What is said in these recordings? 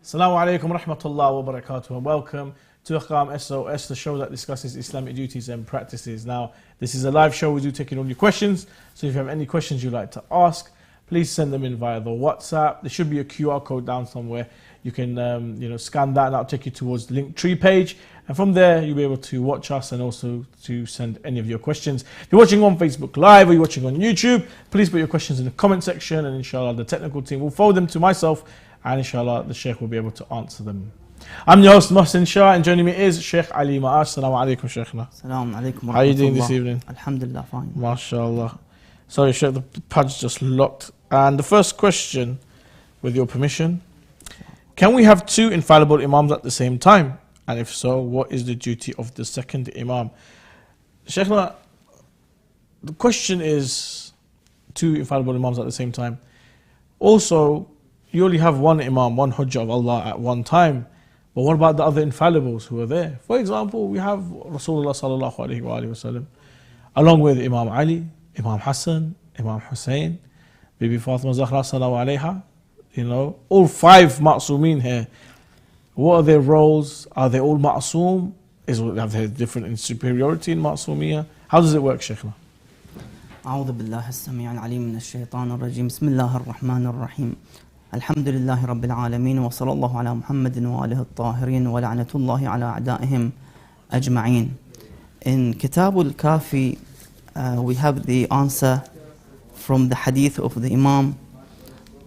Assalamu alaikum rahmatullah wa barakatuh, and welcome to Ahkam SOS, the show that discusses Islamic duties and practices. Now, this is a live show. We do take in all your questions. So if you have any questions you'd like to ask, please send them in via the WhatsApp. There should be a QR code down somewhere. You can scan that and that'll take you towards the Linktree page. And from there, you'll be able to watch us and also to send any of your questions. If you're watching on Facebook Live or you're watching on YouTube, please put your questions in the comment section, and inshallah the technical team will forward them to myself, and inshallah the Sheikh will be able to answer them. I'm your host Mohsin Shah, and joining me is Sheikh Ali Maash. Assalamu alaikum, Sheikhna. Assalamu alaikum. How are you doing this evening? Alhamdulillah, fine. MashaAllah. Sorry Sheikh, the pad's just locked. And the first question, with your permission, can we have two infallible Imams at the same time? And if so, what is the duty of the second Imam? Sheikhna, the question is two infallible Imams at the same time. Also, you only have one Imam, one Hujjah of Allah at one time. But what about the other infallibles who are there? For example, we have Rasulullah sallallahu alaihi wasallam, along with Imam Ali, Imam Hassan, Imam Hussein, Bibi Fatima Zahra sallallahu alaiha. All five ma'soomeen here. What are their roles? Are they all ma'soom? Have they different in superiority in ma'soomiyah? How does it work, Sheikhna? أعوذ بالله السميع العليم من الشيطان الرجيم بسم الله الرحمن الرحيم الحمد لله رب العالمين وصلى الله على محمد وآله الطاهرين ولعنة الله على أعدائهم أجمعين. In Kitab al-Kafi, we have the answer from the hadith of the Imam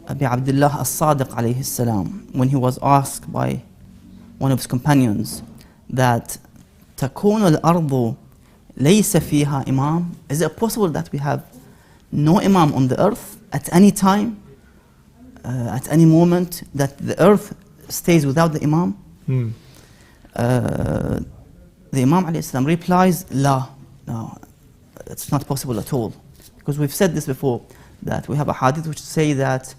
Abi Abdullah as-Sadiq alayhi salam, when he was asked by one of his companions that تكون الأرض ليس فيها إمام. Is it possible that we have no Imam on the earth at any time, at any moment, that the earth stays without the Imam? The Imam alayhi salam replies, no, it's not possible at all. Because we've said this before, that we have a hadith which say that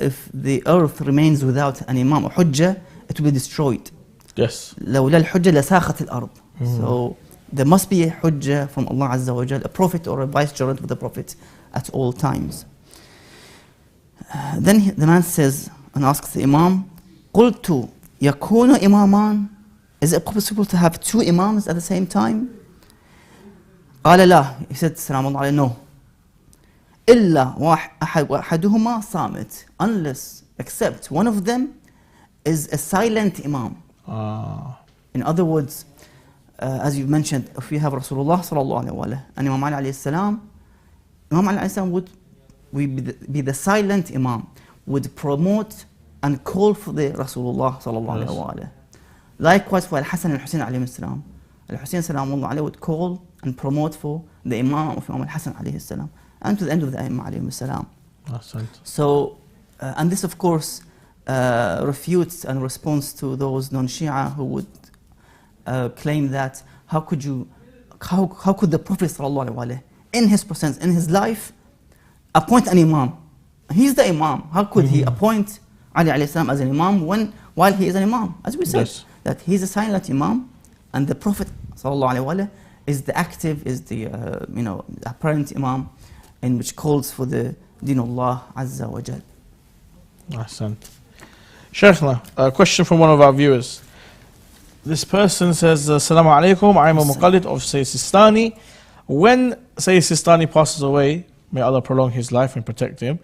if the earth remains without an Imam or Hujjah, it will be destroyed. Yes. لولا الحجة لساخت الأرض. So there must be a Hujjah from Allah Azza wa Jal, a prophet or a vicegerent of the prophet at all times. Then the man says and asks the Imam, قلت يكون إمامان. Is it possible to have two Imams at the same time? قال لا. He said, Salam Allah, no. إلا أحدهما صامت. Unless, except one of them is a silent Imam. In other words, as you mentioned, if we have Rasulullah sallallahu alaihi wasallam and Imam Ali alayhi salam, Imam Ali alayhi salam would be the silent Imam, would promote and call for the Rasulullah sallallahu alaihi wasallam. Likewise for Al-Hasan and Hussein alayhi salam, Al-Hussein salamullah alayhi would call and promote for the Imam of Imam Al-Hasan alayhi salam, and to the end of the Imam alayhi salam. So, and this of course refutes and responds to those non-Shia who would claim that how could the Prophet sallallahu alaihi wasallam in his presence, in his life, appoint an Imam? He's the Imam. How could he appoint Ali alayhi salam as an Imam while he is an Imam? As we said, yes, that he's a silent Imam, and the Prophet sallallahu alaihi wasallam is the active, is the apparent Imam, in which calls for the Deen Allah Azza wa Jal. Ahsan. Sheikhna, a question from one of our viewers. This person says, Assalamu alaikum, I am a muqallid of Sayyid Sistani. When Sayyid Sistani passes away, may Allah prolong his life and protect him,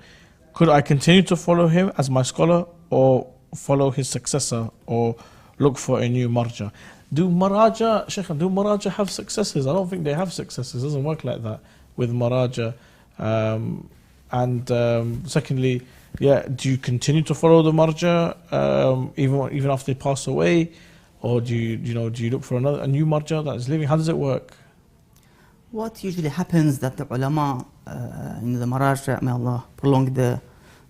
could I continue to follow him as my scholar, or follow his successor, or look for a new marja? Do maraja have successors? I don't think they have successors. It doesn't work like that with maraja. Secondly, do you continue to follow the marja even after they pass away, or do you look for a new marja that is living? How does it work? What usually happens that the ulama, the maraj, may Allah prolong the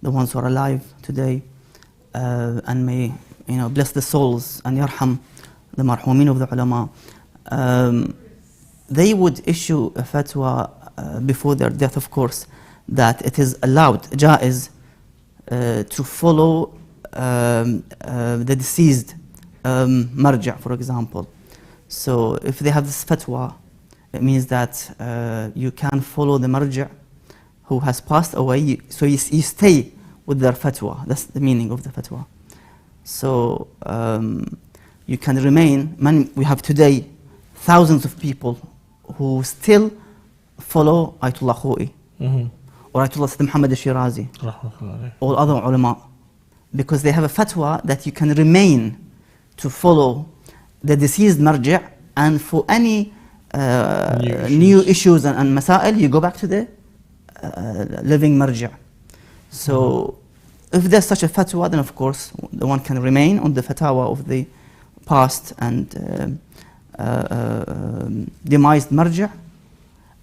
ones who are alive today, and may bless the souls and yarham the marhumin of the ulama. They would issue a fatwa before their death, of course, that it is allowed, jaiz, to follow the deceased marja, for example. So if they have this fatwa, it means that you can follow the marja who has passed away, so you stay with their fatwa. That's the meaning of the fatwa. So you can remain. We have today thousands of people who still follow Ayatollah Khoi or Ayatollah Sayyid Muhammad al-Shirazi or other ulama, because they have a fatwa that you can remain to follow the deceased marji', and for any new issues and masail, you go back to the living marji'. So if there's such a fatwa, then of course the one can remain on the fatwa of the past and demised marji',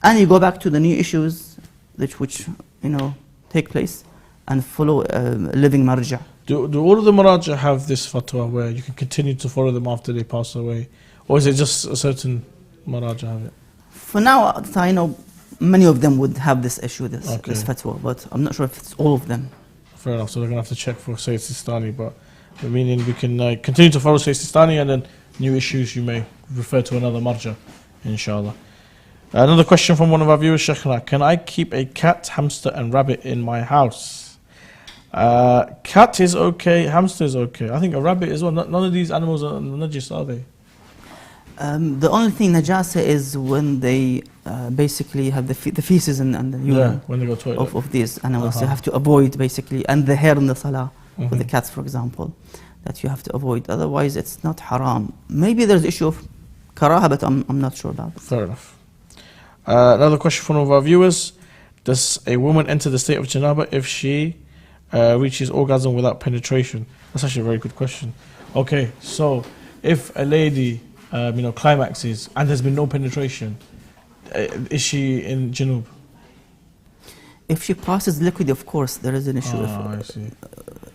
and you go back to the new issues which take place and follow living marji'. Do all of the maraja have this fatwa where you can continue to follow them after they pass away, or is it just a certain maraja have it? For now, I know many of them would have this issue, this fatwa, but I'm not sure if it's all of them. Fair enough. So they're gonna have to check for Sayyid Sistani, but meaning we can continue to follow Sayyid Sistani, and then new issues you may refer to another marja, inshallah. Another question from one of our viewers, Sheikhna: can I keep a cat, hamster, and rabbit in my house? Cat is okay, hamster is okay. I think a rabbit as well. None of these animals are najis, are they? The only thing najasa is when they basically have the feces and the urine when they go to toilet of these animals. You have to avoid basically, and the hair in the salah for the cats, for example, that you have to avoid. Otherwise, it's not haram. Maybe there's issue of karaha, but I'm not sure about it. Fair enough. Another question from one of our viewers: does a woman enter the state of janaba if she reaches orgasm without penetration? That's actually a very good question. Okay, so if a lady climaxes and there's been no penetration, is she in junub? If she passes liquid, of course there is an issue. I see.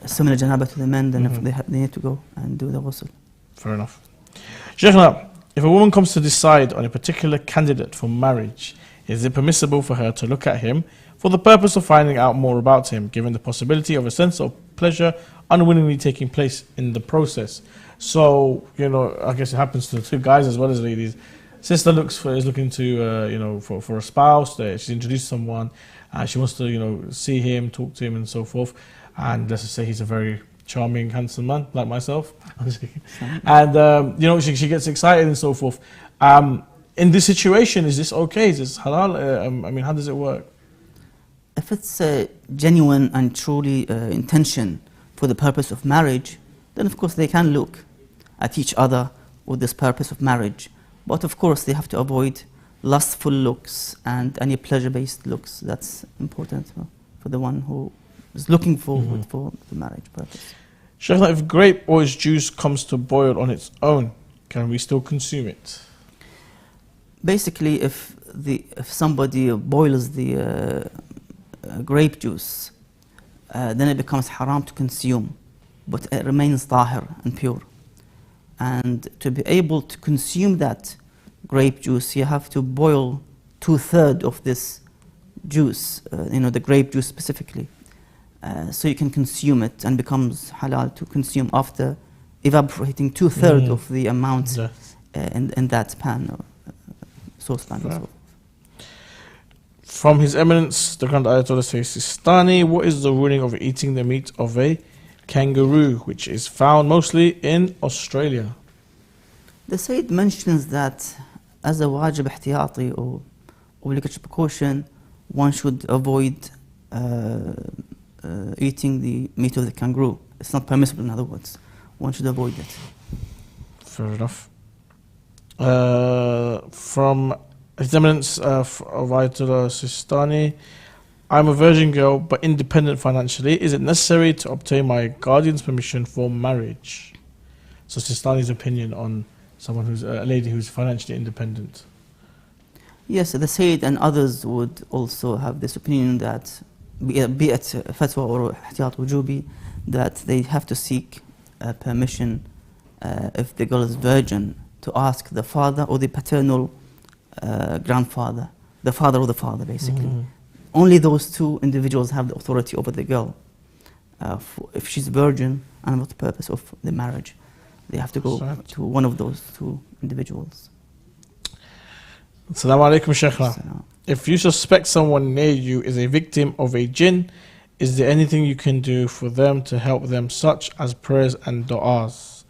Similar janaba to the men, then if they need to go and do the ghusl. Fair enough. Sheikhna, if a woman comes to decide on a particular candidate for marriage, is it permissible for her to look at him for the purpose of finding out more about him, given the possibility of a sense of pleasure unwillingly taking place in the process? So, I guess it happens to guys as well as ladies. Sister is looking to, for a spouse. She's introduced someone, and she wants to, see him, talk to him, and so forth. And let's just say he's a very charming, handsome man, like myself. And, she gets excited and so forth. In this situation, is this okay? Is this halal? How does it work? If it's a genuine and truly intention for the purpose of marriage, then of course they can look at each other with this purpose of marriage. But of course they have to avoid lustful looks and any pleasure-based looks. That's important for the one who is looking forward for the marriage purpose. Sheikh, if grape or its juice comes to boil on its own, can we still consume it? Basically, if somebody boils the grape juice, then it becomes haram to consume, but it remains tahir and pure. And to be able to consume that grape juice, you have to boil 2/3 of this juice, the grape juice specifically, so you can consume it, and becomes halal to consume after evaporating 2/3 of the amount in that pan or saucepan. Right. From His Eminence, the Grand Ayatollah Sistani, what is the ruling of eating the meat of a kangaroo, which is found mostly in Australia? The Sayyid mentions that as a wajib ihtiyati or obligatory precaution, one should avoid eating the meat of the kangaroo. It's not permissible, in other words. One should avoid it. Fair enough. From His Eminence of Ayatollah Sistani, I'm a virgin girl but independent financially. Is it necessary to obtain my guardian's permission for marriage? So Sistani's opinion on someone who's a lady who's financially independent. Yes, the Sayyid and others would also have this opinion that, be it fatwa or ihtiyat wujubi, that they have to seek permission if the girl is virgin, to ask the father or the paternal grandfather, the father of the father, basically. Only those two individuals have the authority over the girl. If she's virgin and for the purpose of the marriage, they have to go to one of those two individuals. Assalamu alaikum, Sheikhna. If you suspect someone near you is a victim of a jinn, Is there anything you can do for them to help them, such as prayers and du'as?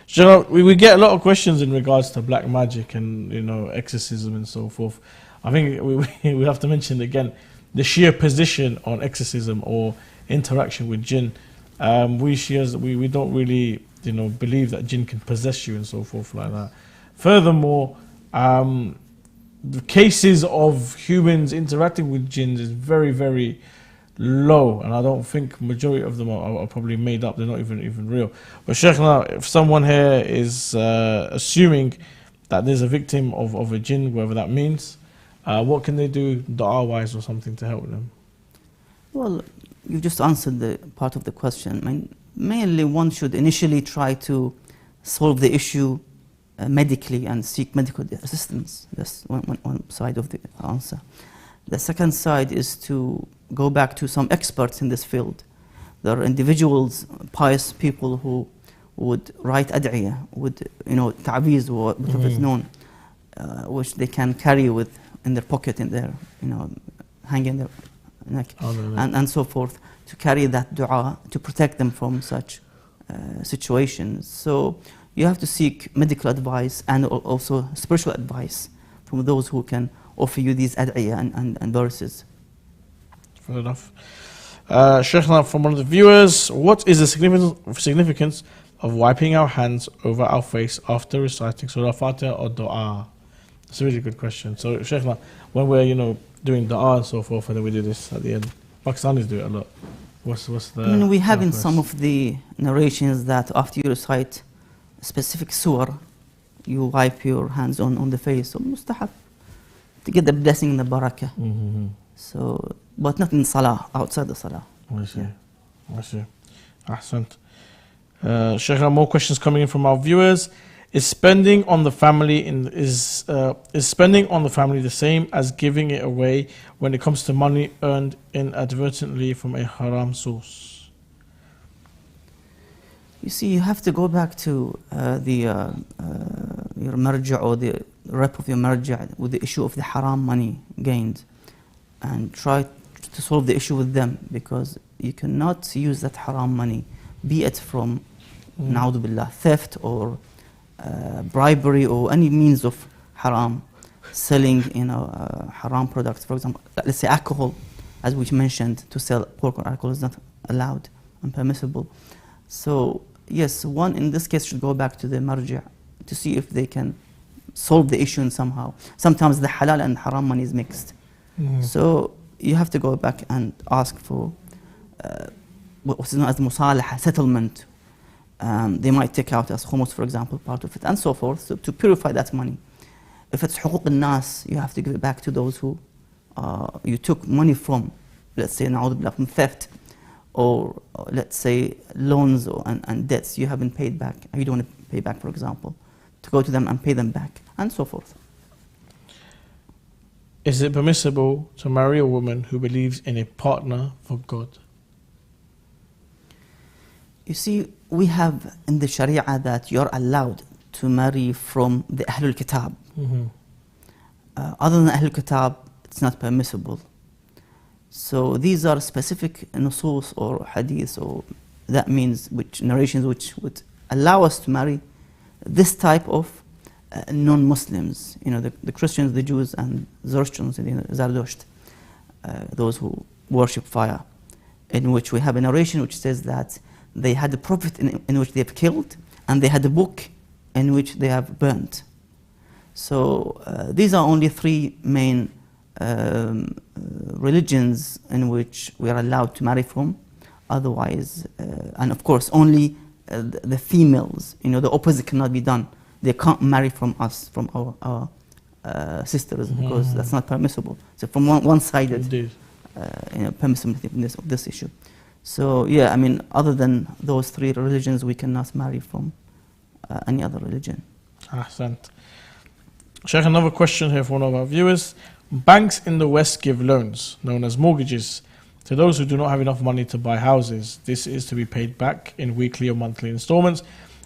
You know, we get a lot of questions in regards to black magic and, you know, exorcism and so forth. I think we have to mention again the Shia position on exorcism or interaction with jinn. We Shias, we don't really, you know, believe that jinn can possess you and so forth like that. Furthermore, the cases of humans interacting with jinns is very, very low, and I don't think majority of them are probably made up. They're not even real. But Sheikhna, if someone here is assuming that there's a victim of a jinn, whatever that means, what can they do dua wise or something to help them? Well, you just answered the part of the question. I mean, mainly one should initially try to solve the issue medically and seek medical assistance. That's one side of the answer. The second side is to go back to some experts in this field. There are individuals, pious people who would write ad'iyah, would, you know, ta'weez, or whatever is known, which they can carry with in their pocket, in their, you know, hang in their neck, and so forth, to carry that dua to protect them from such situations. So you have to seek medical advice and also spiritual advice from those who can offer you these ad'iyah and verses. Fair enough. Sheikhna, from one of the viewers, what is the significance of wiping our hands over our face after reciting Surah Fatah or Dua? That's a really good question. So Sheikhna, when we're, you know, doing Dua and so forth, and then we do this at the end, Pakistanis do it a lot. What's the... I mean, we have in some of the narrations that after you recite a specific surah, you wipe your hands on the face. So mustahab, to get the blessing and the barakah. So, but not in salah, outside the salah. I see. I see. Ahsant. Sheikh, more questions coming in from our viewers. Is spending on the family is spending on the family the same as giving it away when it comes to money earned inadvertently from a haram source? You see, you have to go back to your marja' or the rep of your marja' with the issue of the haram money gained, and try to solve the issue with them, because you cannot use that haram money, be it from na'udhu billah, theft or bribery or any means of haram, selling, you know, haram products. For example, let's say alcohol, as we mentioned, to sell pork or alcohol is not allowed and permissible. So yes, one in this case should go back to the marja' to see if they can solve the issue in somehow. Sometimes the halal and haram money is mixed. So you have to go back and ask for what's known as musalaha, settlement. They might take out as khumus, for example, part of it, and so forth, so to purify that money. If it's huquq al-nas, you have to give it back to those who you took money from, let's say, from theft, or let's say loans and debts you haven't paid back, you don't want to pay back, for example, to go to them and pay them back, and so forth. Is it permissible to marry a woman who believes in a partner for God? You see, we have in the Sharia that you're allowed to marry from the Ahlul Kitab. Other than Ahlul Kitab, it's not permissible. So these are specific nusus or hadiths, or that means which narrations which would allow us to marry this type of non-Muslims. You know, the Christians, the Jews, and Zoroastrians, Zardusht, those who worship fire, in which we have a narration which says that they had a prophet in which they have killed, and they had a book in which they have burnt. So these are only three main religions in which we are allowed to marry from. Otherwise, and of course, only the females, you know, the opposite cannot be done. They can't marry from us, from our sisters, because that's not permissible. So from one-sided, you know, permissibility of this issue. So yeah, I mean, other than those three religions, we cannot marry from any other religion. Ahsant. Sheikh, another question here for one of our viewers. Banks in the West give loans, known as mortgages, to those who do not have enough money to buy houses. This is to be paid back in weekly or monthly installments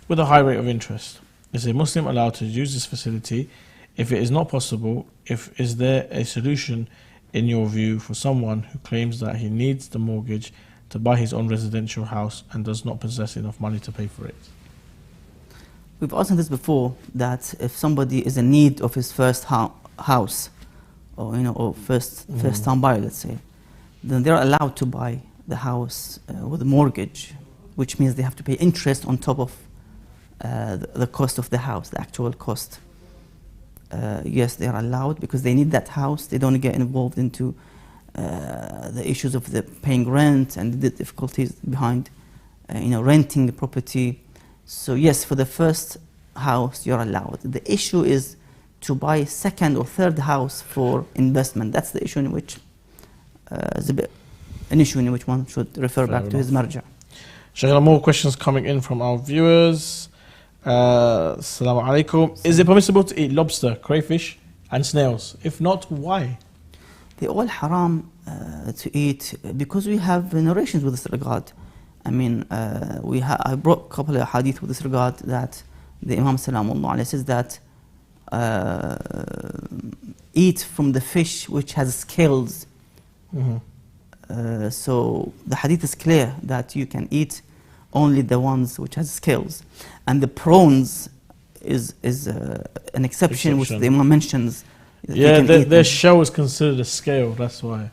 with a high rate of interest. Is a Muslim allowed to use this facility? If it is not possible, is there a solution in your view for someone who claims that he needs the mortgage to buy his own residential house and does not possess enough money to pay for it? We've asked this before, that if somebody is in need of his first house, or or first time buyer, let's say, then they're allowed to buy the house with a mortgage, which means they have to pay interest on top of the cost of the house, the actual cost. Yes, they are allowed because they need that house. They don't get involved into the issues of the paying rent and the difficulties behind renting the property. So yes, for the first house you're allowed. The issue is to buy a second or third house for investment. That's the issue in which is a bit an issue in which one should refer back to his marja. Shaykh, more questions coming in from our viewers. Assalamu alaikum. Is it permissible to eat lobster, crayfish and snails? If not, why? They're all haram to eat because we have narrations with this regard. I mean, I brought a couple of hadith with this regard that the Imam Salamullah alayhi says that eat from the fish which has scales. So the hadith is clear that you can eat only the ones which has scales, and the prawns is an exception which the Imam mentions. Yeah, their shell is considered a scale. That's why.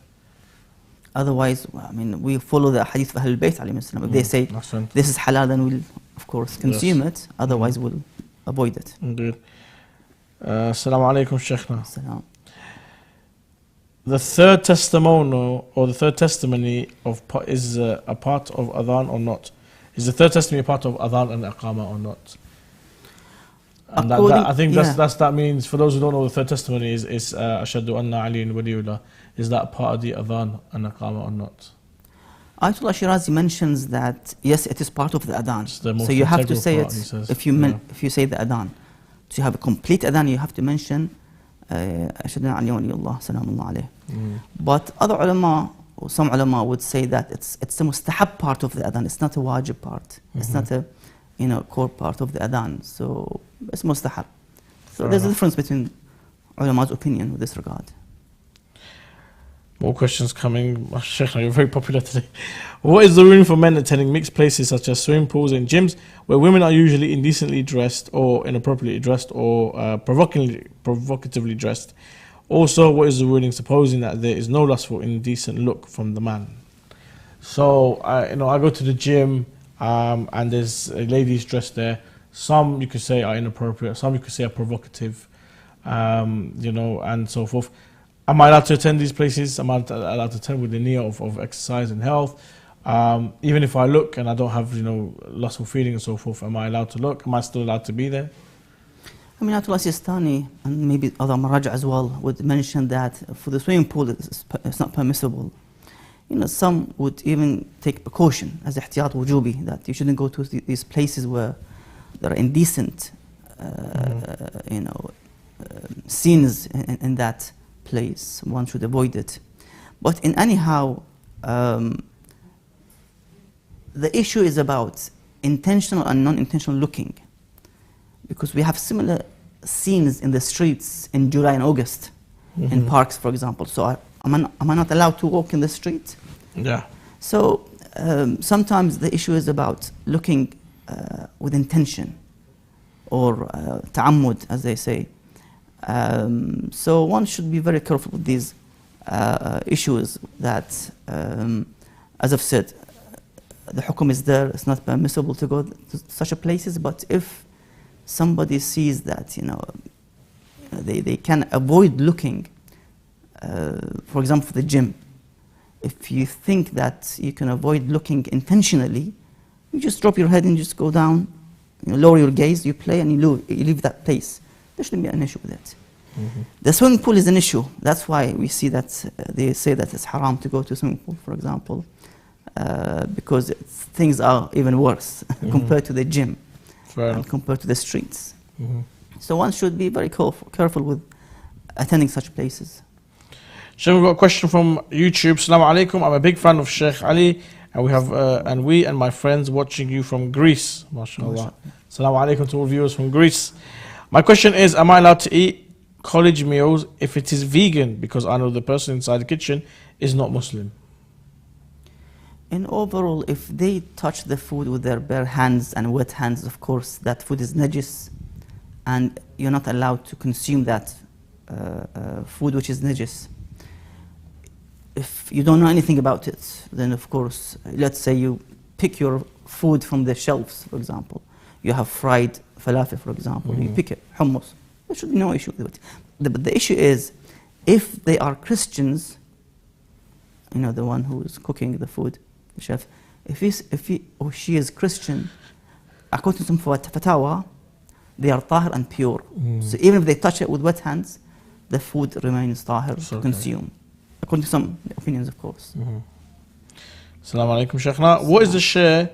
Otherwise, I mean, we follow the hadith of Ahlul Bayt alayhim salam. If they say this is halal, then we'll of course consume it. Otherwise, we'll avoid it. Indeed. Assalamu alaikum, Shaykhna. Salam. The third testimonial or the third testimony is a part of adhan or not? Is the third testimony a part of adhan and iqama or not? And I think that means, for those who don't know, the third testimony is ashhadu anna aliyyun waliyullah. Is that part of the adhan and iqama or not? Ayatollah Shirazi mentions that yes, it is part of the adhan. So you have to say it if you say the adhan. To have a complete adhan, you have to mention ashhadu anna aliyyun waliyullah salamullah alayh. But other ulama, or some ulama, would say that it's a mustahab part of the adhan. It's not a wajib part. It's not a core part of the adhan. So it's mustahab. So there's a difference between ulama's opinion with this regard. More questions coming. Sheikh, you're very popular today. What is the ruling for men attending mixed places such as swimming pools and gyms where women are usually indecently dressed or inappropriately dressed or provocatively dressed? Also, what is the ruling supposing that there is no lustful indecent look from the man? So, I go to the gym and there's ladies dressed there. Some you could say are inappropriate, some you could say are provocative, and so forth. Am I allowed to attend these places? Am I allowed to attend with the niyyah of exercise and health? Even if I look and I don't have, lustful feeling and so forth, am I allowed to look? Am I still allowed to be there? I mean, Ayatollah Sistani and maybe other Maraja as well would mention that for the swimming pool it's not permissible. Some would even take precaution as ihtiyat wujubi, that you shouldn't go to these places where there are indecent, scenes in that place. One should avoid it. But in anyhow, the issue is about intentional and non-intentional looking, because we have similar scenes in the streets in July and August, in parks, for example. So am I not allowed to walk in the street? Yeah. So sometimes the issue is about looking with intention, or ta'ammud, as they say. So one should be very careful with these issues that, as I've said, the hukum is there. It's not permissible to go to such a places, but if somebody sees that they can avoid looking, for example, for the gym, if you think that you can avoid looking intentionally, you just drop your head and just go down, lower your gaze, you play, and you leave that place. There shouldn't be an issue with it. The swimming pool is an issue. That's why we see that they say that it's haram to go to a swimming pool, for example, because things are even worse compared to the gym and compared to the streets. So one should be very careful with attending such places. Sheikh, we've got a question from YouTube. Assalamu alaikum. I'm a big fan of Sheikh Ali, and we and my friends watching you from Greece. MashaAllah. Assalamu alaikum to all viewers from Greece. My question is, am I allowed to eat college meals if it is vegan? Because I know the person inside the kitchen is not Muslim. In overall, if they touch the food with their bare hands and wet hands, of course, that food is najis, and you're not allowed to consume that food which is najis. If you don't know anything about it, then of course, let's say you pick your food from the shelves, for example. You have fried falafel, for example. You pick it, hummus. There should be no issue with it. But the issue is, if they are Christians, you know, the one who is cooking the food, the chef, if he or she is Christian, according to some fatwa, they are tahir and pure. So even if they touch it with wet hands, the food remains tahir to consume. According to some opinions, of course. Assalamu alaikum, Shaykhna. What is the share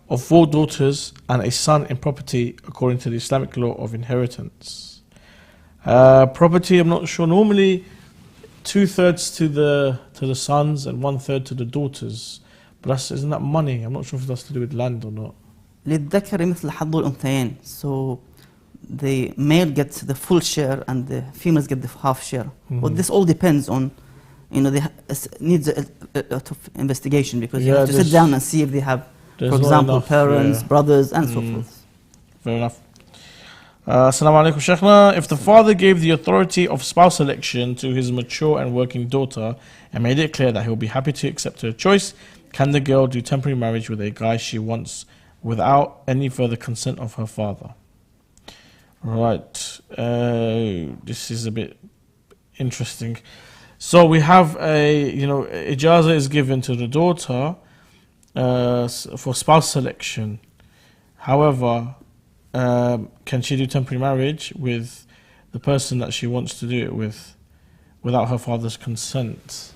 of 4 daughters and a son in property according to the Islamic law of inheritance? Property, I'm not sure. Normally, 2/3 to the sons and 1/3 to the daughters. But isn't that money? I'm not sure if that's to do with land or not. للذكر مثل حظ الأنثيين. So the male gets the full share and the females get the half share. But this all depends on, you know, needs a lot of investigation, because you have to sit down and see if they have, for example, parents, brothers, and so forth. Fair enough. Assalamu alaikum, Shaykhna. If the father gave the authority of spouse selection to his mature and working daughter and made it clear that he will be happy to accept her choice, can the girl do temporary marriage with a guy she wants without any further consent of her father? Right. This is a bit interesting. So we have ijaza is given to the daughter for spouse selection. However, can she do temporary marriage with the person that she wants to do it with without her father's consent?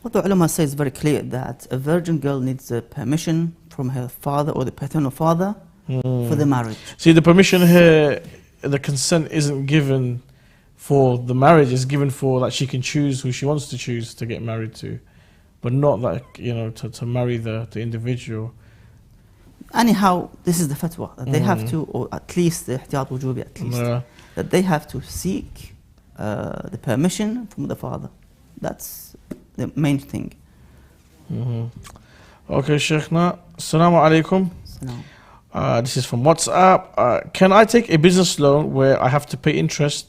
What the ulama says is very clear, that a virgin girl needs permission from her father or the paternal father for the marriage. See, the permission here, the consent isn't given for the marriage, it's given for that she can choose who she wants to choose to get married to, but not like, to marry the individual. Anyhow, this is the fatwa, that they have to, or at least the ihtiyat wujubi, at least, that they have to seek the permission from the father. That's the main thing. Okay, Shaykhna. Assalamu alaikum. This is from WhatsApp. Can I take a business loan where I have to pay interest,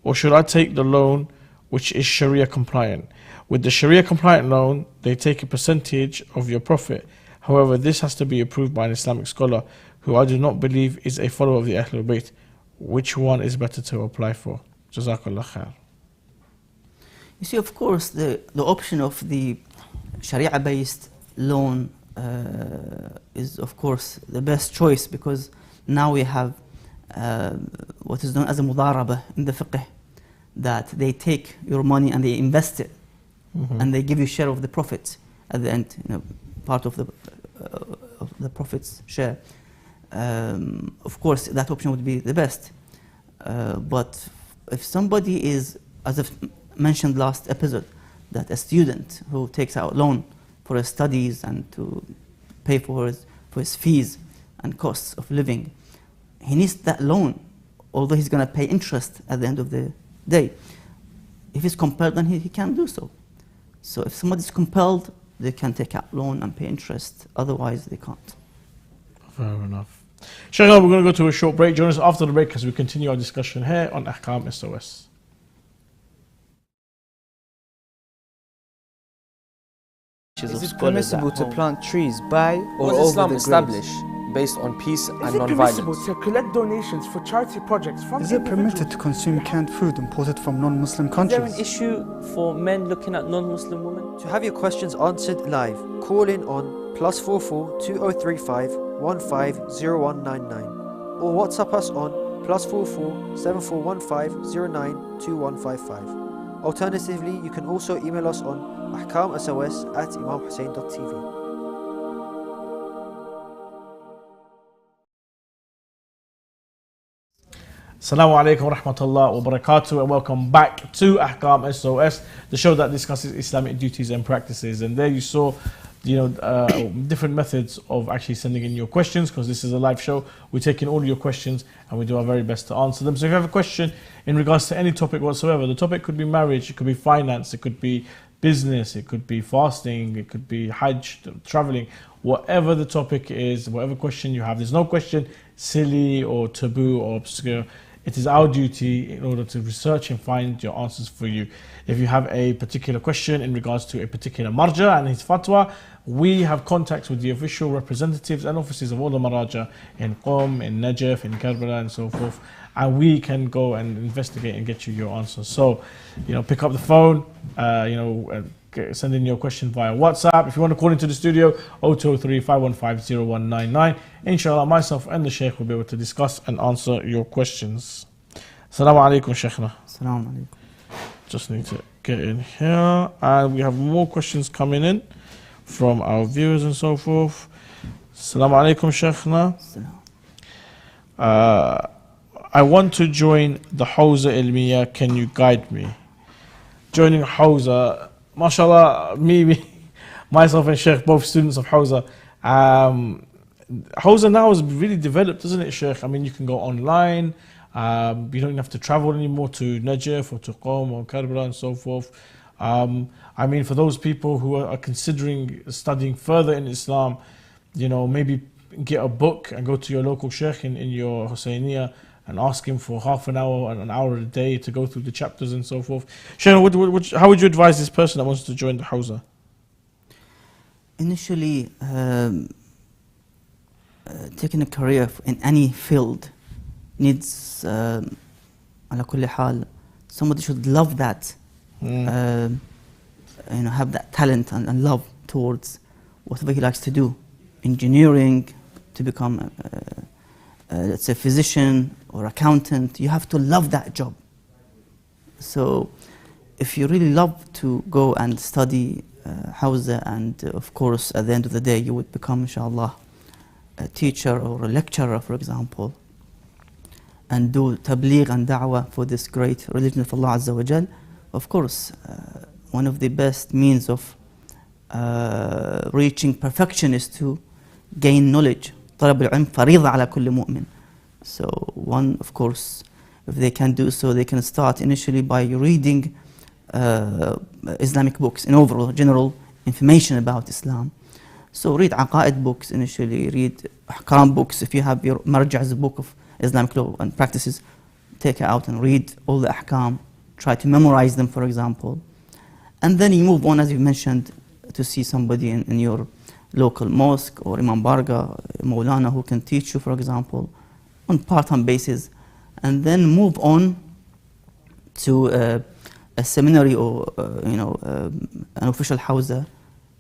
or should I take the loan which is Sharia compliant? With the Sharia compliant loan, they take a percentage of your profit. However, this has to be approved by an Islamic scholar who I do not believe is a follower of the Ahlul Bayt. Which one is better to apply for? Jazakallah khair. You see, of course, the option of the Sharia-based loan is, of course, the best choice, because now we have what is known as a mudaraba in the fiqh, that they take your money and they invest it, and they give you share of the profit at the end, part of the profits share. Of course, that option would be the best. But if somebody is, as I've mentioned last episode, that a student who takes out loan for his studies and to pay for his fees and costs of living, he needs that loan, although he's going to pay interest at the end of the day. If he's compelled, then he can do so. So if somebody's compelled, they can take out loan and pay interest. Otherwise, they can't. Fair enough. Shaykhna, we're going to go to a short break. Join us after the break as we continue our discussion here on Ahkam SOS. Is it permissible to plant trees by or over Islam the established based on peace and non-violence? Is it permissible to collect donations for charity projects from Is it permitted to consume canned food imported from non-Muslim countries? Is there an issue for men looking at non-Muslim women? To have your questions answered live, call in on +44 2035 150199 or WhatsApp us on +44 7415 092155. Alternatively, you can also email us on Ahkam SOS at imamhussein.tv. Assalamu alaikum wa rahmatullah wa barakatuh, and welcome back to Ahkam SOS, the show that discusses Islamic duties and practices. And there you saw different methods of actually sending in your questions, because this is a live show. We're taking all your questions and we do our very best to answer them. So if you have a question in regards to any topic whatsoever, the topic could be marriage, it could be finance, it could be business, it could be fasting, it could be Hajj, traveling, whatever the topic is, whatever question you have. There's no question silly or taboo or obscure. It is our duty in order to research and find your answers for you. If you have a particular question in regards to a particular marja and his fatwa, we have contacts with the official representatives and offices of all the maraja in Qom, in Najaf, in Karbala and so forth, and we can go and investigate and get you your answers. So, pick up the phone, send in your question via WhatsApp. If you want to call into the studio, 0203 515 0199. Inshallah, myself and the Sheikh will be able to discuss and answer your questions. Assalamu alaikum, Sheikhna. Assalamu alaikum. Just need to get in here. And we have more questions coming in from our viewers and so forth. Assalamu alaikum, Sheikhna. I want to join the Hawza Ilmiya. Can you guide me? Joining Hawza, mashallah, myself and Sheikh, both students of Hawza. Hawza now is really developed, isn't it, Sheikh? I mean, you can go online. You don't even have to travel anymore to Najaf or to Qom or Karbala and so forth. I mean, for those people who are considering studying further in Islam, maybe get a book and go to your local Sheikh in your Husseiniya and ask him for half an hour and an hour a day to go through the chapters and so forth. Sheikh, how would you advise this person that wants to join the Hawza? Initially, taking a career in any field needs, ala kulli hal, somebody should love that, have that talent and love towards whatever he likes to do. Engineering, to become, let's say, physician or accountant, you have to love that job. So, if you really love to go and study Hawza, and of course, at the end of the day, you would become, inshallah, a teacher or a lecturer, for example, and do tabligh and da'wah for this great religion of Allah Azza wa Jal. Of course, one of the best means of reaching perfection is to gain knowledge. طلب العلم فريضة على كل مؤمن. So one, of course, if they can do so, they can start initially by reading Islamic books and overall general information about Islam. So read aqaid books initially, read ahkam books. If you have your marja as a book of Islamic law and practices, take it out and read all the ahkam. Try to memorize them, for example. And then you move on, as you mentioned, to see somebody in your local mosque or Imam Barga, Maulana, who can teach you, for example, on part-time basis. And then move on to a seminary or, an official Hawza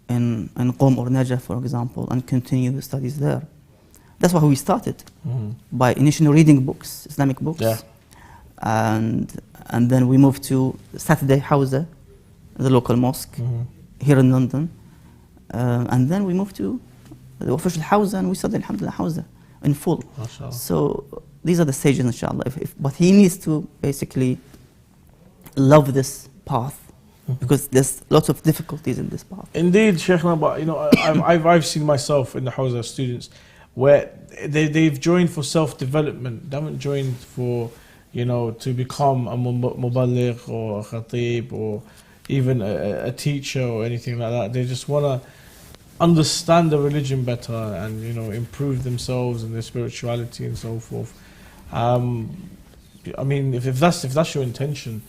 in Qom or Najaf, for example, and continue the studies there. That's why we started, by initially reading books, Islamic books. Yeah. And then we moved to Saturday Hawza, the local mosque here in London. And then we moved to the official Hawza, and we studied Alhamdulillah Hawza in full. MashaAllah. So these are the stages, inshallah. But he needs to basically love this path, because there's lots of difficulties in this path. Indeed, Sheikhna, but I've seen myself in the Hawza students where they've joined for self-development. They haven't joined for, to become a muballigh or a khatib or even a teacher or anything like that. They just want to understand the religion better and, improve themselves and their spirituality and so forth. I mean, if that's your intention,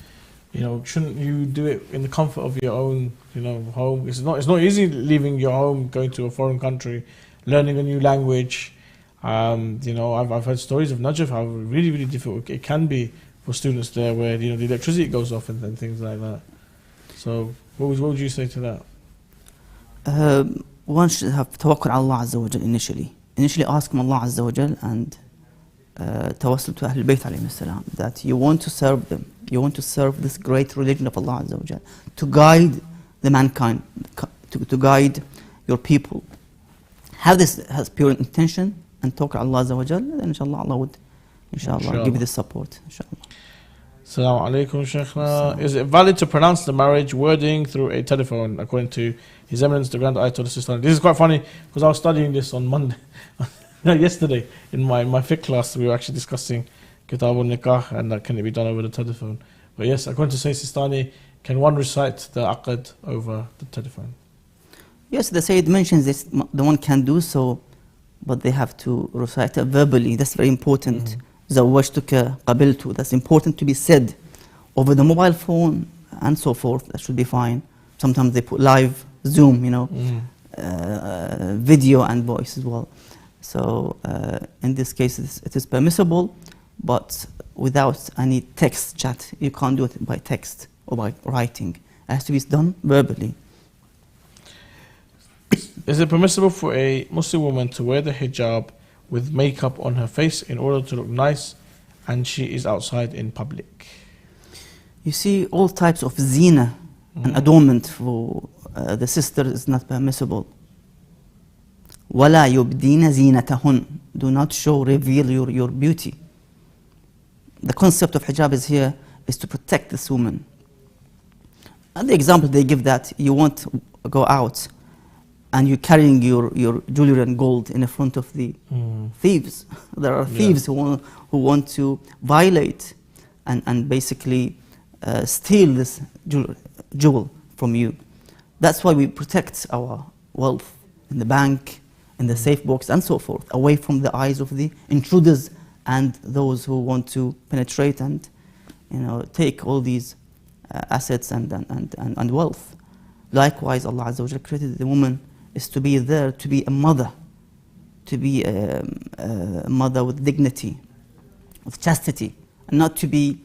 shouldn't you do it in the comfort of your own, home? It's not easy leaving your home, going to a foreign country, learning a new language. I've heard stories of Najaf, how really, really difficult it can be for students there, where the electricity goes off and things like that. So, what would you say to that? One should have tawakkul ala Allah Azza wa Jal initially. Initially ask from Allah Azza wa Jal and tawassul to Ahlul Bayt alayhim salam, that you want to serve them. You want to serve this great religion of Allah Azza wa Jal, to guide the mankind, to guide your people. Have this has pure intention and talk to Allah Azza wa Jal, then inshallah Allah would give you the support. Inshallah. Assalamu alaikum, Sheikhna. Is it valid to pronounce the marriage wording through a telephone, according to His Eminence the Grand Ayatollah Sistani? This is quite funny, because I was studying this on Monday, yesterday, in my fiqh class. We were actually discussing Kitab al-Nikah, and that can it be done over the telephone. But yes, according to Sayyid Sistani, can one recite the aqd over the telephone? Yes, the Sayyid mentions this, the one can do so, but they have to recite it verbally. That's very important. زوجتك قبلت. That's important to be said over the mobile phone and so forth. That should be fine. Sometimes they put live Zoom, you know, video and voice as well. So in this case, it is permissible, but without any text chat. You can't do it by text or by writing. It has to be done verbally. Is it permissible for a Muslim woman to wear the hijab with makeup on her face in order to look nice and she is outside in public? You see, all types of zina and adornment for the sister is not permissible. وَلَا يُبْدِينَ زِينَتَهُنْ. Do not show, reveal your beauty. The concept of hijab is here is to protect this woman. And the example they give that you won't go out and you're carrying your jewelry and gold in the front of the thieves. There are thieves who want to violate and basically steal this jewel from you. That's why we protect our wealth in the bank, in the safe box, and so forth, away from the eyes of the intruders and those who want to penetrate and, you know, take all these assets and wealth. Likewise, Allah Azza wa Jalla created the woman is to be there, to be a mother, to be a mother with dignity, with chastity, and not to be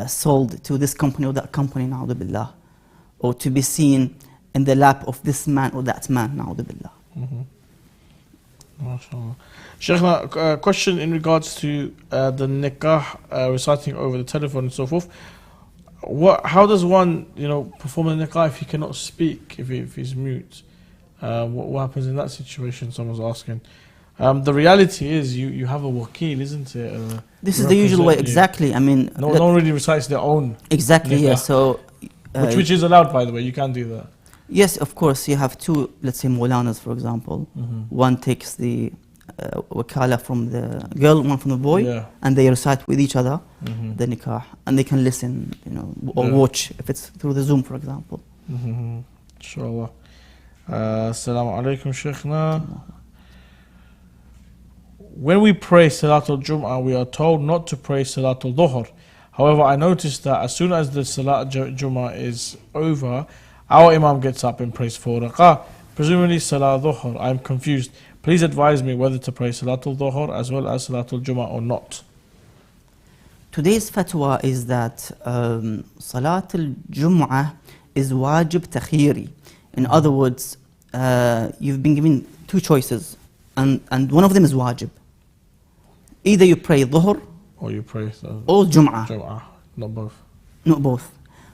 sold to this company or that company, na'udhu billah, or to be seen in the lap of this man or that man, na'udhu billah. MashaAllah. Shaykhna, a question in regards to the nikah, reciting over the telephone and so forth. How does one, perform the nikah if he cannot speak, if he's mute? What happens in that situation? Someone's asking. The reality is you have a wakil, isn't it? This is the usual way, exactly. I mean, no one really recites their own. Exactly, nikah. yeah. So, which is allowed, by the way. You can do that. Yes, of course. You have two, let's say, Maulanas, for example. One takes the wakala from the girl, one from the boy, and they recite with each other the nikah, and they can listen, or watch if it's through the Zoom, for example. Inshallah. Assalamu alaikum, Shaykhna. When we pray Salatul Jum'ah, we are told not to pray Salatul Dhuhr. However, I noticed that as soon as the Salat Jum'ah is over, our Imam gets up and prays 4 rak'ah, presumably Salat Dhuhr. I am confused. Please advise me whether to pray Salatul Dhuhr as well as Salatul Jum'ah or not. Today's fatwa is that Salatul Jum'ah is wajib takhiri. In other words, you've been given two choices, and one of them is wajib. Either you pray Dhuhr or you pray or Jum'ah. Jum'ah, not both. Not both.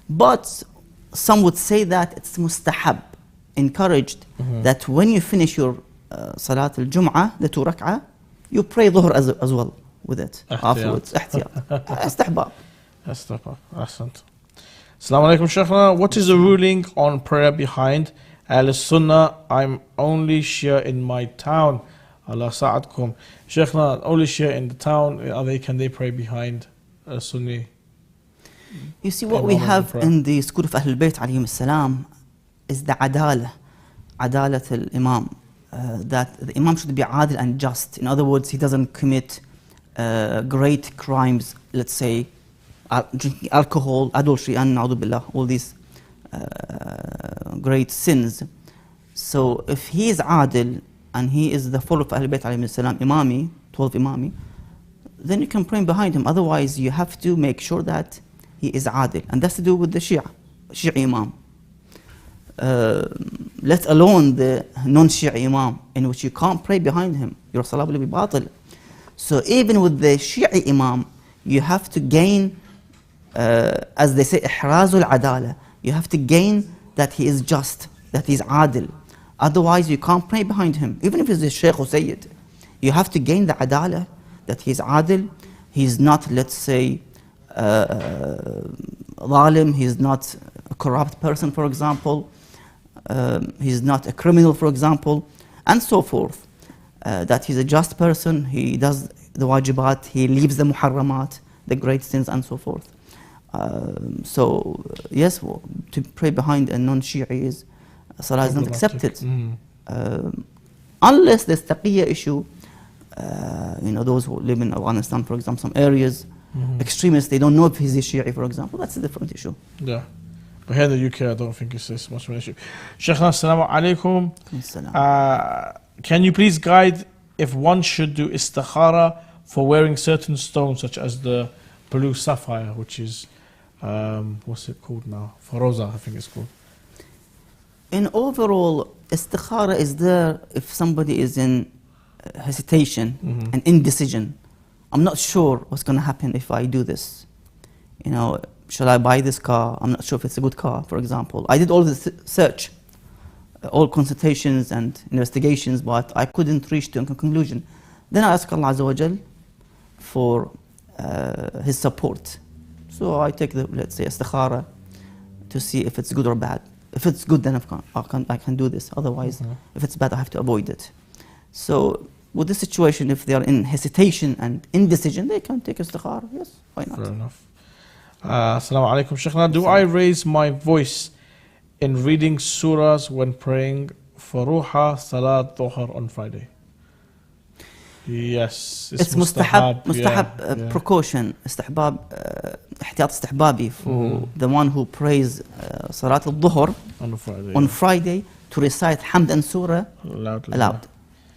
But some would say that it's mustahab, encouraged, that when you finish your Salat al-Jum'ah, the 2 rak'ah, you pray Dhuhr as well with it afterwards. Ihtiyat. Istihbab. Istihbab. Ahsant. Assalamu alaikum, Shaykhna. What is the ruling on prayer behind Al-Sunnah? I'm only Shia in my town. Allah sa'adkum. Shaykhna, only Shia in the town, can they pray behind Sunni? You see, what we have in the school of Ahlul Bayt alayhim salam is the adalah al-imam. That the imam should be adil and just. In other words, he doesn't commit great crimes, let's say drinking alcohol, adultery, and na'udhu billah, all these great sins. So if he is adil and he is the full of Ahlul Bayt alayhim salam, imami, 12 imami, then you can pray behind him. Otherwise, you have to make sure that he is adil, and that's to do with the Shia imam. Let alone the non-Shia imam, in which you can't pray behind him. Your salah will be batil. So even with the Shia imam, you have to gain, as they say, ihrazul adala. You have to gain that he is just, that he is adil. Otherwise, you can't pray behind him. Even if it's a Sheikh or Sayyid, you have to gain the adala, that he is adil. He is not, let's say, zalim. He is not a corrupt person, for example. He is not a criminal, for example, and so forth. That he's a just person. He does the wajibat. He leaves the muharramat, the great sins, and so forth. Yes, to pray behind a non-Shia is Salah is not accepted. Unless there's taqiyya issue, those who live in Afghanistan, for example, some areas, extremists, they don't know if he's a Shia, for example, that's a different issue. Yeah. But here in the UK, I don't think it's this much of an issue. Shaykhna, assalamu alaikum. Can you please guide if one should do istikhara for wearing certain stones, such as the blue sapphire, which is, what's it called now? Faroza, I think it's called. In overall, istikhara is there if somebody is in hesitation and indecision. I'm not sure what's going to happen if I do this. Shall I buy this car? I'm not sure if it's a good car, for example. I did all the search, all consultations and investigations, but I couldn't reach to a conclusion. Then I asked Allah Azza wa Jal for His support. So I take let's say, istikhara to see if it's good or bad. If it's good, then I can do this. Otherwise, if it's bad, I have to avoid it. So with this situation, if they are in hesitation and indecision, they can take istikhara. Yes, why not? Fair enough. Assalamu alaikum, Shaykhna. Do I raise my voice in reading surahs when praying for Ruha, Salat, Dhuhr on Friday? Yes, it's mustahab precaution, istihbab, ihtiyat istihbabi for the one who prays Salat al-Dhuhr on Friday to recite Hamd and Surah aloud.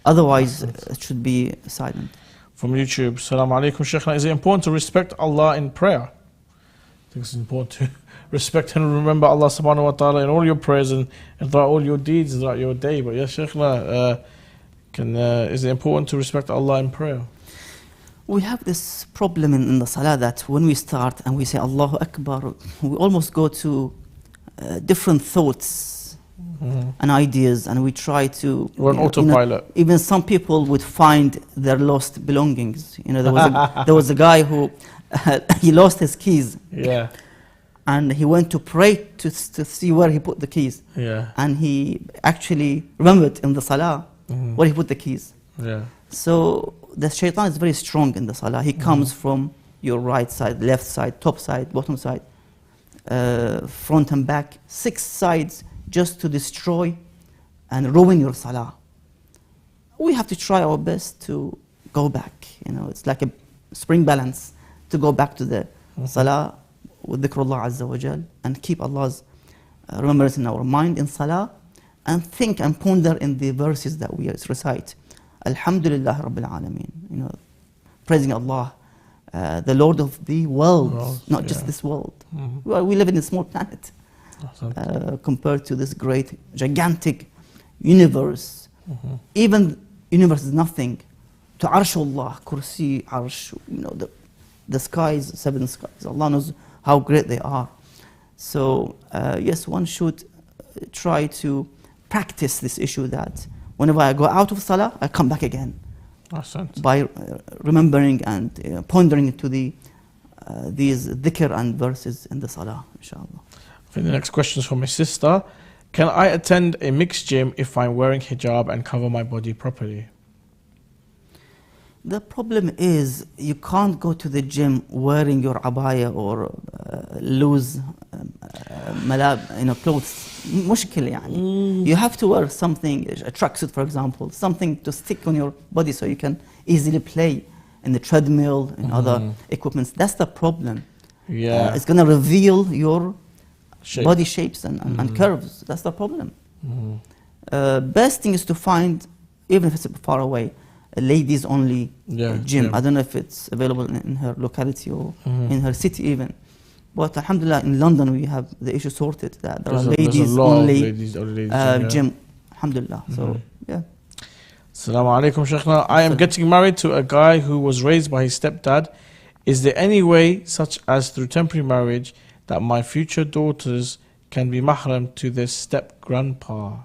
Otherwise, it should be silent. From YouTube, Assalamu alaikum, Shaykhna. Is it important to respect Allah in prayer? I think it's important to respect and remember Allah subhanahu wa ta'ala in all your prayers and throughout all your deeds throughout your day. But yes, Shaykhna, is it important to respect Allah in prayer? We have this problem in the salah that when we start and we say Allahu Akbar, we almost go to different thoughts and ideas, and we try to... We're on autopilot. Even some people would find their lost belongings. There was a guy who he lost his keys. Yeah. And he went to pray to see where he put the keys. Yeah. And he actually remembered in the salah where he put the keys. Yeah. So the shaitan is very strong in the salah. He comes from your right side, left side, top side, bottom side, front and back, 6 sides just to destroy and ruin your salah. We have to try our best to go back. It's like a spring balance to go back to the salah with dhikrullah Azza wa Jal and keep Allah's remembrance in our mind in salah and think and ponder in the verses that we recite. Alhamdulillah Rabbil Alameen. Praising Allah, the Lord of the world, not just this world. We live in a small planet compared to this great, gigantic universe. Even universe is nothing to Arshullah, Kursi, Arsh, the skies, 7 skies. Allah knows how great they are. So yes, one should try to practice this issue that whenever I go out of salah, I come back again. By remembering and pondering to these dhikr and verses in the salah, inshallah. I think the next question is from my sister. Can I attend a mixed gym if I'm wearing hijab and cover my body properly? The problem is you can't go to the gym wearing your abaya or loose clothes. Mushkil يعني. You have to wear something, a tracksuit for example, something to stick on your body so you can easily play in the treadmill and other equipments. That's the problem. Yeah. It's going to reveal your body shapes and curves. That's the problem. Best thing is to find, even if it's far away, a ladies only gym. I don't know if it's available in her locality or in her city even. But alhamdulillah, in London we have the issue sorted that there are ladies only gym. Alhamdulillah. So yeah. Assalamu alaikum, Shaykhna. I am getting married to a guy who was raised by his stepdad. Is there any way, such as through temporary marriage, that my future daughters can be mahram to their step-grandpa?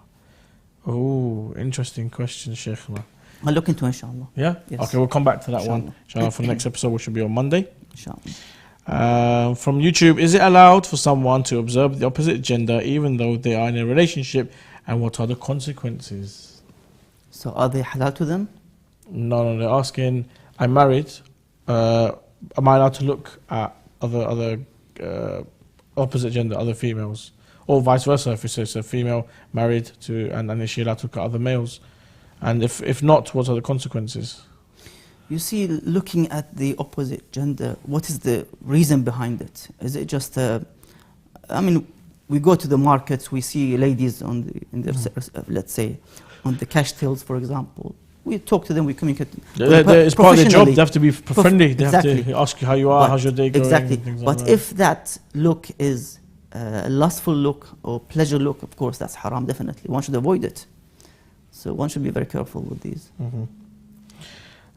Oh, interesting question, Shaykhna. I'll look into it, inshallah. Yeah? Yes. Okay, we'll come back to that one, inshallah, for the next episode, which will be on Monday. Inshallah. From YouTube, is it allowed for someone to observe the opposite gender even though they are in a relationship, and what are the consequences? So are they halal to them? No, they're asking, I'm married, am I allowed to look at other opposite gender, other females, or vice versa, if it's a female married to, and is she allowed to look at other males? And if not, what are the consequences? You see, looking at the opposite gender, what is the reason behind it? Is it just I mean, we go to the markets, we see ladies let's say, on the cash tills, for example. We talk to them, we communicate. It's part of their job, they have to be friendly, they exactly. have to ask you how you are, how's your day going. Exactly, but like if that look is a lustful look or pleasure look, of course, that's haram, definitely. One should avoid it. So one should be very careful with these.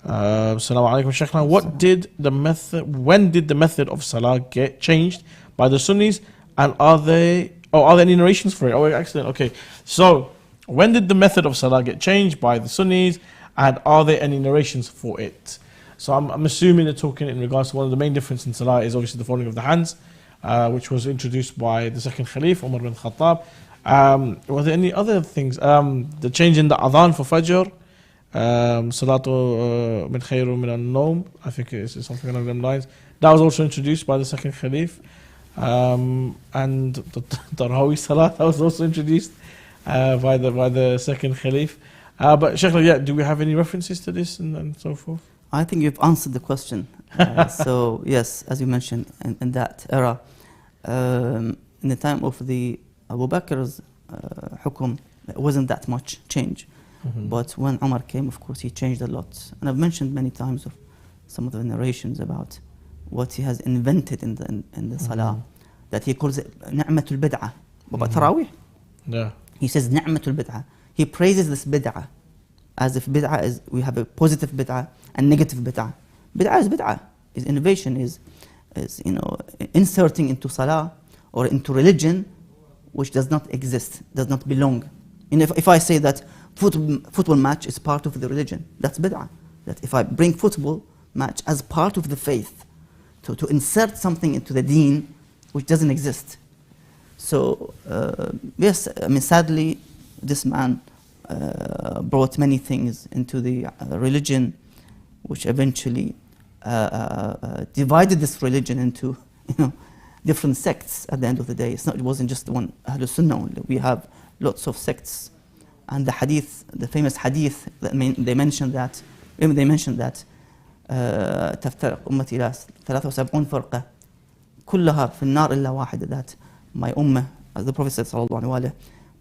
Assalamu alaikum, Shaykhna. When did the method of salah get changed by the Sunnis, and are there any narrations for it? Oh, excellent. Okay, so when did the method of salah get changed by the Sunnis, and are there any narrations for it? So I'm assuming they're talking in regards to one of the main differences in salah is obviously the folding of the hands, which was introduced by the second Khalif, Umar bin Khattab. Were there any other things? The change in the adhan for Fajr, Salatu min khayru min al-nawm, I think it's something along them lines. That was also introduced by the second Khalif. And the Tarawih Salah, that was also introduced by the second Khalif. But Sheikh, do we have any references to this and so forth? I think you've answered the question. So yes, as you mentioned, in that era, in the time of the Abu Bakr's hukum, there wasn't that much change. But when Umar came, of course, he changed a lot. And I've mentioned many times of some of the narrations about what he has invented in the salah, that he calls it ni'matul bid'ah. About Tarawih. Yeah. He says ni'matul bid'ah. He praises this bid'ah as if bid'ah is, we have a positive bid'ah and negative bid'ah. Bid'ah is bid'ah. Is innovation, is inserting into salah or into religion which does not exist, does not belong. And if I say that football match is part of the religion, that's bid'ah. That if I bring football match as part of the faith, to insert something into the deen which doesn't exist. So yes, I mean, sadly, this man brought many things into the religion, which eventually divided this religion into different sects. At the end of the day, it wasn't just the one Ahlul Sunnah only. We have lots of sects, and the hadith, the famous hadith, they mentioned that. تفترق أمتي إلى 73 فرقة كلها في النار إلا واحدة, that my ummah, as the Prophet said صلى الله عليه وسلم,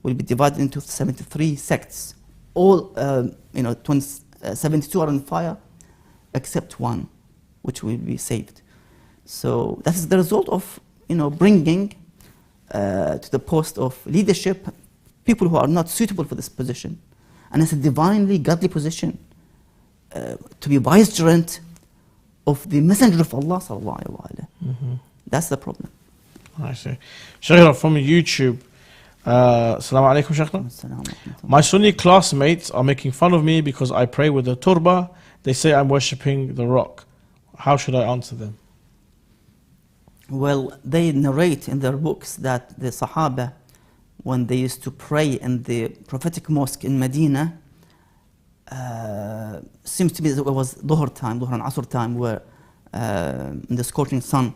will be divided into 73 sects. All 72 are on fire except one, which will be saved. So that is the result of bringing to the post of leadership people who are not suitable for this position, and it's a divinely godly position. To be vicegerent of the Messenger of Allah sallallahu alaihi wasallam. That's the problem. I see. Shaykh, from YouTube, Assalamu alaikum, Shaykh. My Sunni classmates are making fun of me because I pray with a turba. They say I'm worshipping the rock. How should I answer them? Well, they narrate in their books that the Sahaba, when they used to pray in the prophetic mosque in Medina, seems to be it was Dhuhr time, Dhuhr and Asr time, where in the scorching sun,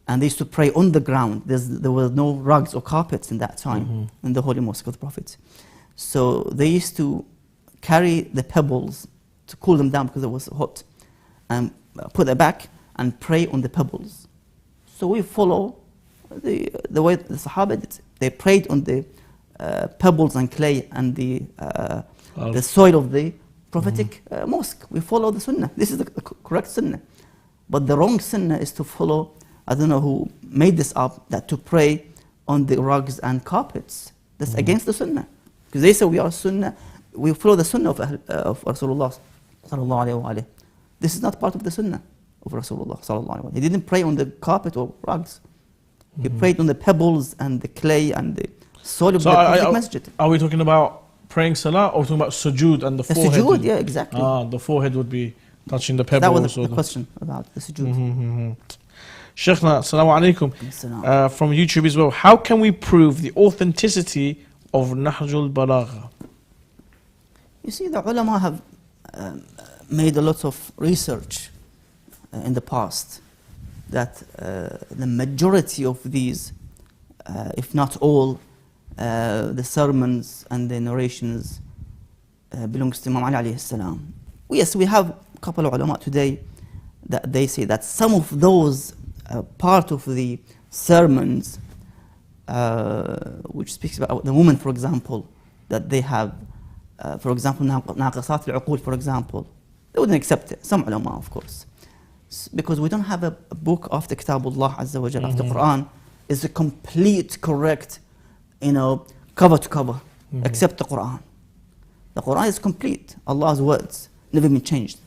and they used to pray on the ground. There were no rugs or carpets in that time in the holy mosque of the Prophet. So they used to carry the pebbles to cool them down because it was hot, and put it back and pray on the pebbles. So we follow the way the Sahaba did. They prayed on the pebbles and clay and the soil of the prophetic mosque. We follow the Sunnah. This is the correct Sunnah. But the wrong Sunnah is to follow, I don't know who made this up, that to pray on the rugs and carpets. That's against the Sunnah. Because they say we are Sunnah, we follow the Sunnah of Rasulullah sallallahu alayhi wa alayhi. This is not part of the Sunnah of Rasulullah sallallahu alayhi wa alayhi. He didn't pray on the carpet or rugs. He prayed on the pebbles and the clay and the soil of the prophetic masjid. Are we talking about praying salah or talking about sujood and the forehead? Sujood, yeah, exactly. The forehead would be touching the pebbles. That was the question about the sujood. Shaykhna, assalamu alaikum. From YouTube as well, how can we prove the authenticity of Nahjul Balagha? You see, the ulama have made a lot of research in the past, that the majority of these, if not all, the sermons and the narrations belongs to Imam Ali alayhi salam. Yes, we have a couple of ulama today that they say that some of those part of the sermons which speaks about the woman, for example, that they have, for example, naqasat al-uqul, for example, they wouldn't accept it. Some ulama, of course, because we don't have a book of the Kitabullah Azza wa Jalla. The Quran is a complete, correct, cover to cover, except the Quran. The Quran is complete. Allah's words never been changed.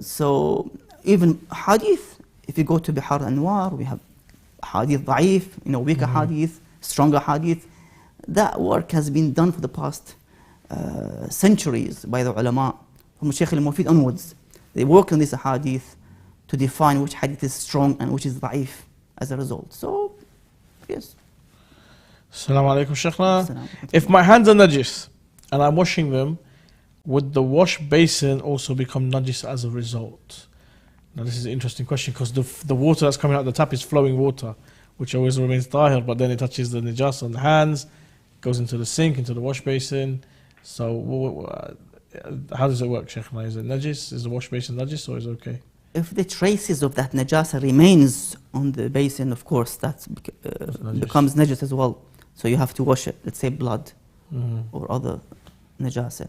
So even hadith, if you go to Bihar Anwar, we have hadith da'if, weaker hadith, stronger hadith. That work has been done for the past centuries by the ulama, from Sheikh Ali Maash onwards. They work on this hadith to define which hadith is strong and which is da'if as a result. So, yes. Assalamu alaikum, Shaykhna. If my hands are najis and I'm washing them, would the wash basin also become najis as a result? Now this is an interesting question, because the water that's coming out of the tap is flowing water, which always remains tahir, but then it touches the najas on the hands, goes into the sink, into the wash basin. So how does it work, Shaykhna? Is it najis? Is the wash basin najis, or is it okay? If the traces of that najasa remains on the basin, of course, that becomes najis as well. So you have to wash it, let's say blood or other najasa.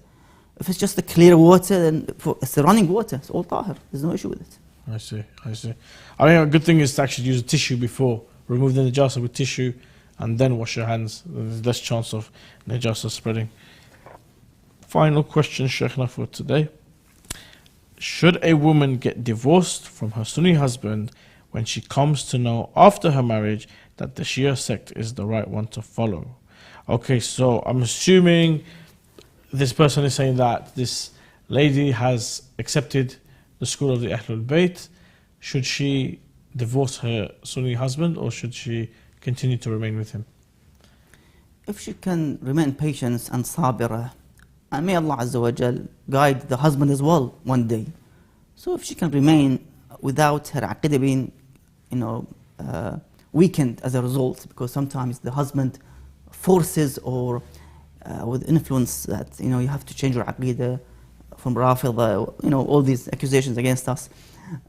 If it's just the clear water, then it's the running water, it's all tahir. There's no issue with it. I see. I mean, a good thing is to actually use a tissue before. Remove the najasa with tissue and then wash your hands. There's less chance of najasa spreading. Final question, Shaykhna, for today. Should a woman get divorced from her Sunni husband when she comes to know after her marriage that the Shia sect is the right one to follow? Okay, so I'm assuming this person is saying that this lady has accepted the school of the Ahlul Bayt. Should she divorce her Sunni husband, or should she continue to remain with him? If she can remain patient and sabira, and may Allah Azza wa Jal guide the husband as well one day. So if she can remain without her aqidah being, weakened as a result, because sometimes the husband forces or with influence that you have to change your aqidah from Rafida, all these accusations against us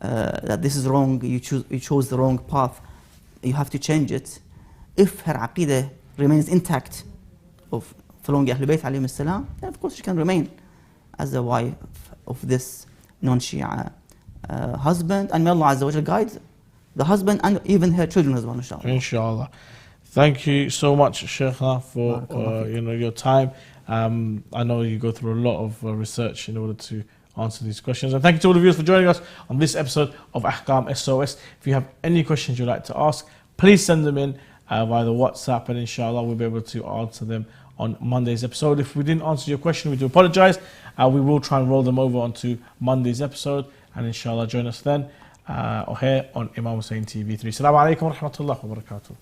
that this is wrong, you chose the wrong path, you have to change it. If her aqidah remains intact of following Ahlul Bayt alayhim salam, then of course she can remain as a wife of this non-Shia husband, and may Allah Azza wa Jal guide the husband and even her children as well, inshallah. Inshallah. Thank you so much, Shaykhna, for your time. I know you go through a lot of research in order to answer these questions. And thank you to all of you for joining us on this episode of Ahkam SOS. If you have any questions you'd like to ask, please send them in via the WhatsApp, and inshallah we'll be able to answer them on Monday's episode. If we didn't answer your question, we do apologize. We will try and roll them over onto Monday's episode, and inshallah join us then here on Imam Hussein TV 3. Assalamu alaikum wa rahmatullahi wa barakatuh.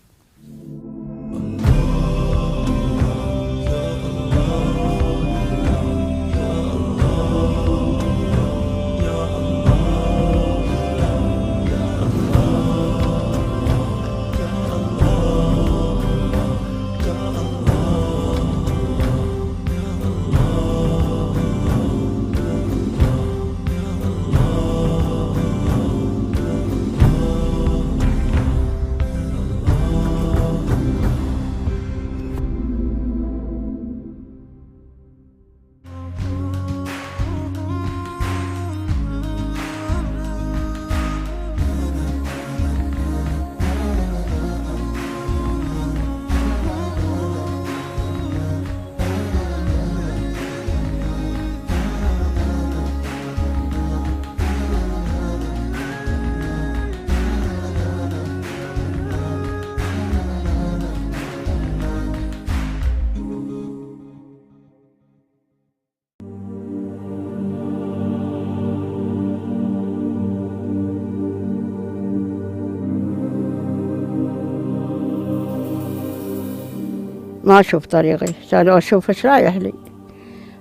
ما أشوف طريقي، لو أشوف إيش رايح لي.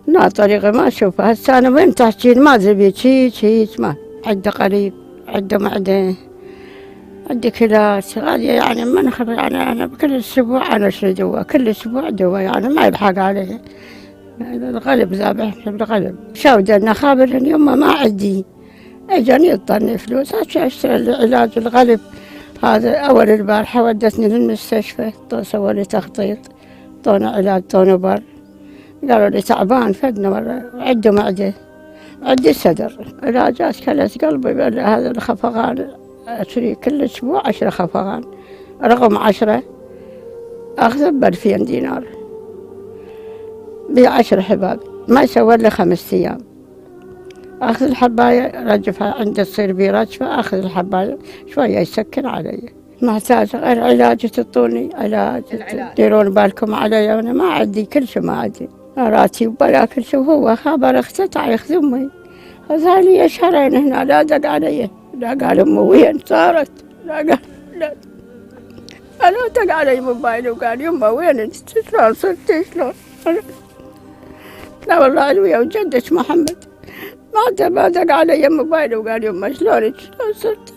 لا طريقي ما أشوفها. هسه أنا وين تحكين ما زبيت هيك ما عنده قريب عنده معدة عندي كلاس غالية يعني ما نخرج يعني أنا كل أسبوع أنا أشتري دواء كل أسبوع دواء يعني ما يلحق عليه الغلب ذابحني بالغلب شاودة النخابر اليوم ما عندي اجاني يضطرني فلوس عشان اشتري العلاج الغلب هذا اول البارحة ودتني للمستشفى سووا لي تخطيط طونا علاج طونا بر قالوا لي تعبان فدنا مرة عنده معدة عندي صدر علاجات كلت قلبي هذا الخفقان اشتري كل اسبوع 10 خفقان رقم 10 اخذ ب2000 دينار ب10 حباب ما يسوى لي 5 ايام اخذ الحبايه رجفها عند تصير بي رجفه اخذ الحبايه شويه يسكن علي محتاجه غير علاج تعطوني علاج تديرون بالكم علي وانا ما عندي كل شيء ما عندي راتب ولا كل شيء وهو خبر اختتع ياخذ امي هذا لي شهرين هنا لا دق علي لا قال امي وين صارت لا قال لا انا دق علي موبايلي وقال يمه وين انت شلون صرتي شلون لا والله انا ويا وجدك محمد ما دق علي موبايلي وقال يمه شلون صرت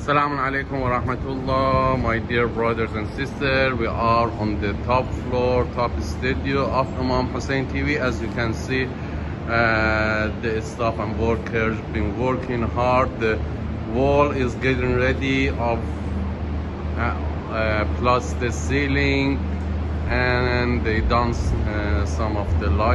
Assalamu alaikum wa rahmatullah, my dear brothers and sisters. We are on the top floor, top studio of Imam Hussein TV. As you can see, the staff and workers been working hard. The wall is getting ready of plus the ceiling, and they done some of the lights.